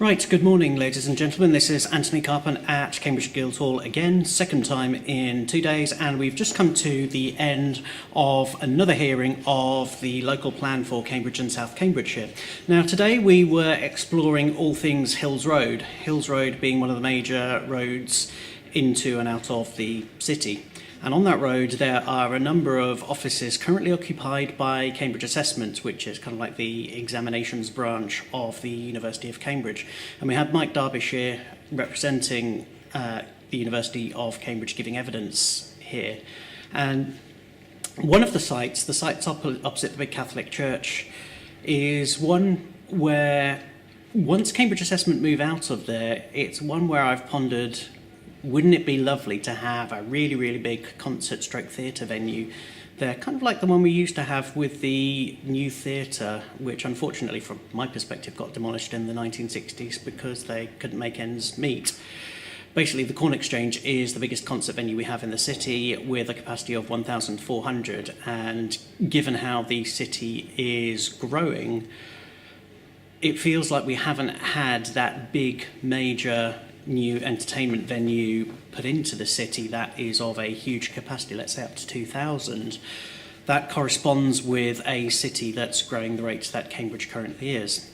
Right, good morning ladies and gentlemen, this is Antony Carpen at Cambridge Guildhall again, second time in 2 days, and we've just come to the end of another hearing of the local plan for Cambridge and South Cambridgeshire. Now today we were exploring all things Hills Road being one of the major roads into and out of the city. And on that road there are a number of offices currently occupied by Cambridge Assessment, which is kind of like the examinations branch of the University of Cambridge. And we had Mike Derbyshire representing the University of Cambridge giving evidence here. And one of the sites opposite the big Catholic church, is one where once Cambridge Assessment move out of there, it's one where I've pondered, wouldn't it be lovely to have a really, really big concert/theatre venue there, kind of like the one we used to have with the new theatre, which unfortunately from my perspective got demolished in the 1960s because they couldn't make ends meet. Basically the Corn Exchange is the biggest concert venue we have in the city with a capacity of 1,400, and given how the city is growing, it feels like we haven't had that big major new entertainment venue put into the city that is of a huge capacity, let's say up to 2,000. That corresponds with a city that's growing the rates that Cambridge currently is.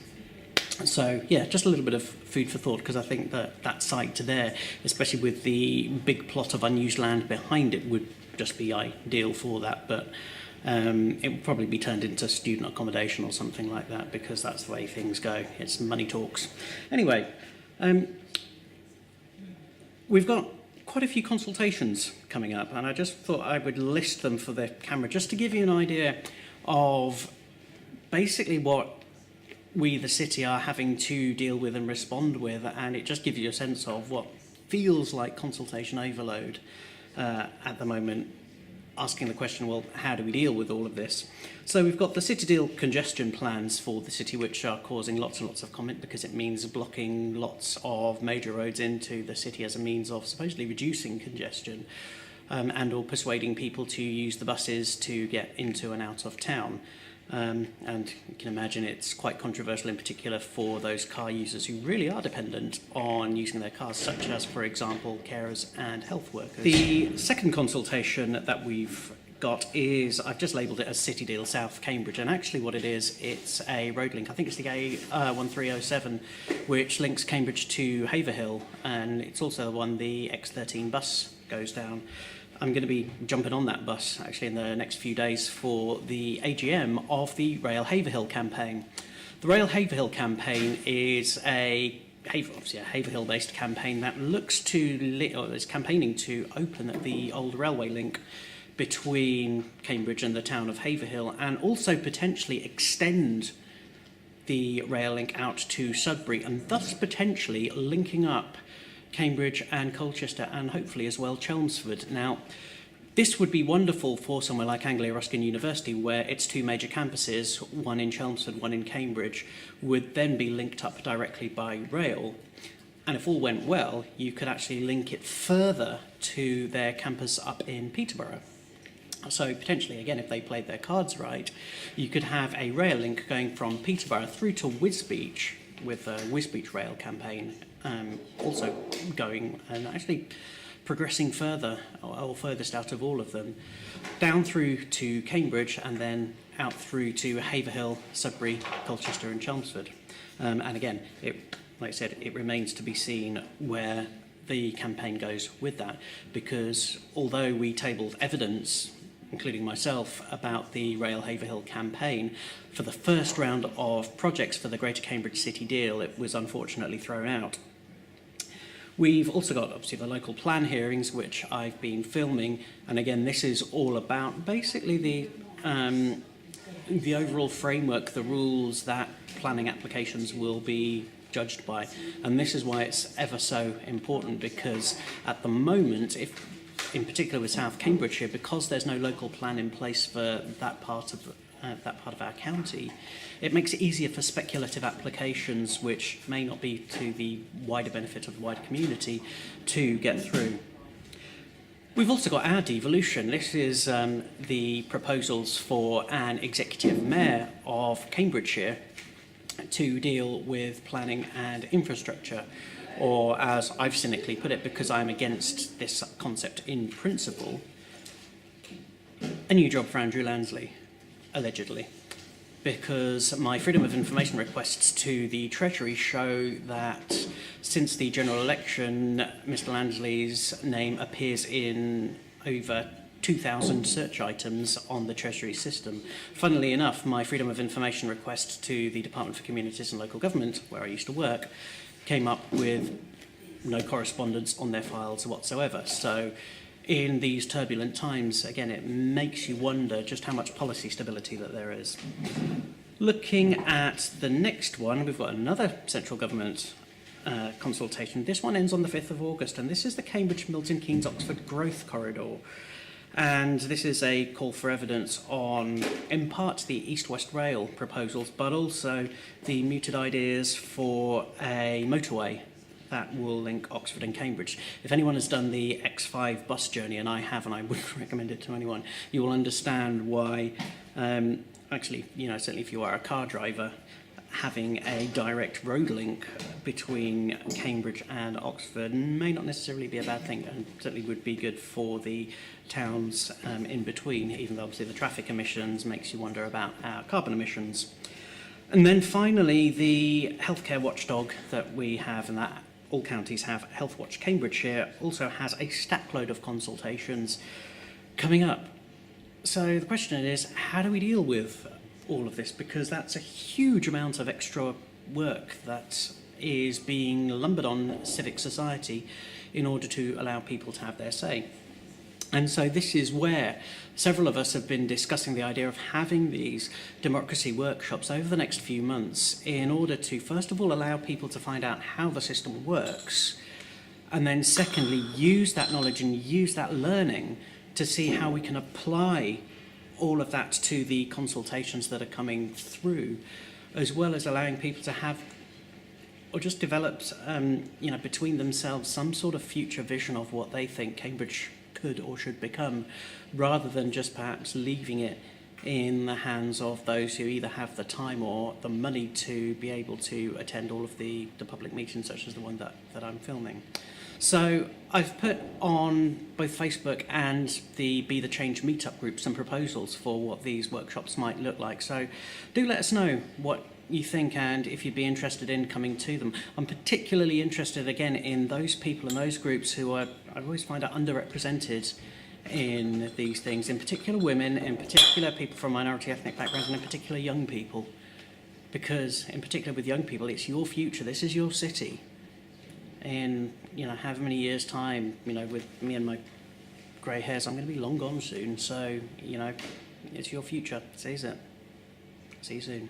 So yeah, just a little bit of food for thought, because I think that site there, especially with the big plot of unused land behind it, would just be ideal for that. But it would probably be turned into student accommodation or something like that, because that's the way things go. It's money talks. Anyway, we've got quite a few consultations coming up, and I just thought I would list them for the camera just to give you an idea of basically what we, the city, are having to deal with and respond with, and it just gives you a sense of what feels like consultation overload at the moment, asking the question, well, how do we deal with all of this? So we've got the city deal congestion plans for the city, which are causing lots and lots of comment because it means blocking lots of major roads into the city as a means of supposedly reducing congestion and or persuading people to use the buses to get into and out of town. And you can imagine it's quite controversial, in particular for those car users who really are dependent on using their cars, such as, for example, carers and health workers. The second consultation that we've got is, I've just labelled it as City Deal South Cambridge, and actually what it is, it's a road link. I think it's the A1307, which links Cambridge to Haverhill, and it's also the one the X13 bus goes down. I'm going to be jumping on that bus actually in the next few days for the AGM of the Rail Haverhill campaign. The Rail Haverhill campaign is obviously a Haverhill-based campaign that looks to, is campaigning to open the old railway link between Cambridge and the town of Haverhill, and also potentially extend the rail link out to Sudbury, and thus potentially linking up Cambridge and Colchester, and hopefully as well Chelmsford. Now, this would be wonderful for somewhere like Anglia Ruskin University, where its two major campuses, one in Chelmsford, one in Cambridge, would then be linked up directly by rail. And if all went well, you could actually link it further to their campus up in Peterborough. So potentially, again, if they played their cards right, you could have a rail link going from Peterborough through to Wisbech, with a Wisbech rail campaign also going and actually progressing further, or furthest out of all of them, down through to Cambridge and then out through to Haverhill, Sudbury, Colchester and Chelmsford. And again, like I said, it remains to be seen where the campaign goes with that, because although we tabled evidence, including myself, about the Rail Haverhill campaign, for the first round of projects for the Greater Cambridge City Deal, it was unfortunately thrown out. We've also got, obviously, the local plan hearings, which I've been filming, and again, this is all about basically the overall framework, the rules that planning applications will be judged by. And this is why it's ever so important, because at the moment, in particular with South Cambridgeshire, because there's no local plan in place for that part of our county, it makes it easier for speculative applications, which may not be to the wider benefit of the wider community, to get through. We've also got our devolution. This is the proposals for an executive mayor of Cambridgeshire, to deal with planning and infrastructure, or as I've cynically put it, because I'm against this concept in principle, a new job for Andrew Lansley, allegedly. Because my Freedom of Information requests to the Treasury show that since the general election, Mr. Lansley's name appears in over 2,000 search items on the Treasury system. Funnily enough, my Freedom of Information request to the Department for Communities and Local Government, where I used to work, came up with no correspondence on their files whatsoever. So in these turbulent times, again, it makes you wonder just how much policy stability that there is. Looking at the next one, we've got another central government consultation. This one ends on the 5th of August, and this is the Cambridge, Milton Keynes, Oxford Growth Corridor. And this is a call for evidence on, in part, the East-West Rail proposals, but also the mooted ideas for a motorway that will link Oxford and Cambridge. If anyone has done the X5 bus journey, and I have, and I wouldn't recommend it to anyone, you will understand why, actually, you know, certainly if you are a car driver, having a direct road link between Cambridge and Oxford may not necessarily be a bad thing, and certainly would be good for the towns in between, even though obviously the traffic emissions makes you wonder about our carbon emissions. And then finally, the healthcare watchdog that we have, and that all counties have, Health Watch Cambridgeshire, also has a stack load of consultations coming up. So the question is, how do we deal with all of this? Because that's a huge amount of extra work that is being lumbered on civic society in order to allow people to have their say. And so this is where several of us have been discussing the idea of having these democracy workshops over the next few months in order to, first of all, allow people to find out how the system works, and then secondly, use that knowledge and use that learning to see how we can apply all of that to the consultations that are coming through, as well as allowing people to have, or just develop, you know, between themselves some sort of future vision of what they think Cambridge could or should become, rather than just perhaps leaving it in the hands of those who either have the time or the money to be able to attend all of the public meetings, such as the one that I'm filming. So I've put on both Facebook and the Be the Change meetup group some proposals for what these workshops might look like. So do let us know what you think and if you'd be interested in coming to them. I'm particularly interested, again, in those people and those groups who I always find are underrepresented in these things, in particular women, in particular people from minority ethnic backgrounds, and in particular young people. Because, in particular with young people, it's your future, this is your city. In, you know, however many years' time, you know, with me and my grey hairs, I'm going to be long gone soon. So, you know, it's your future. Seize it. See you soon.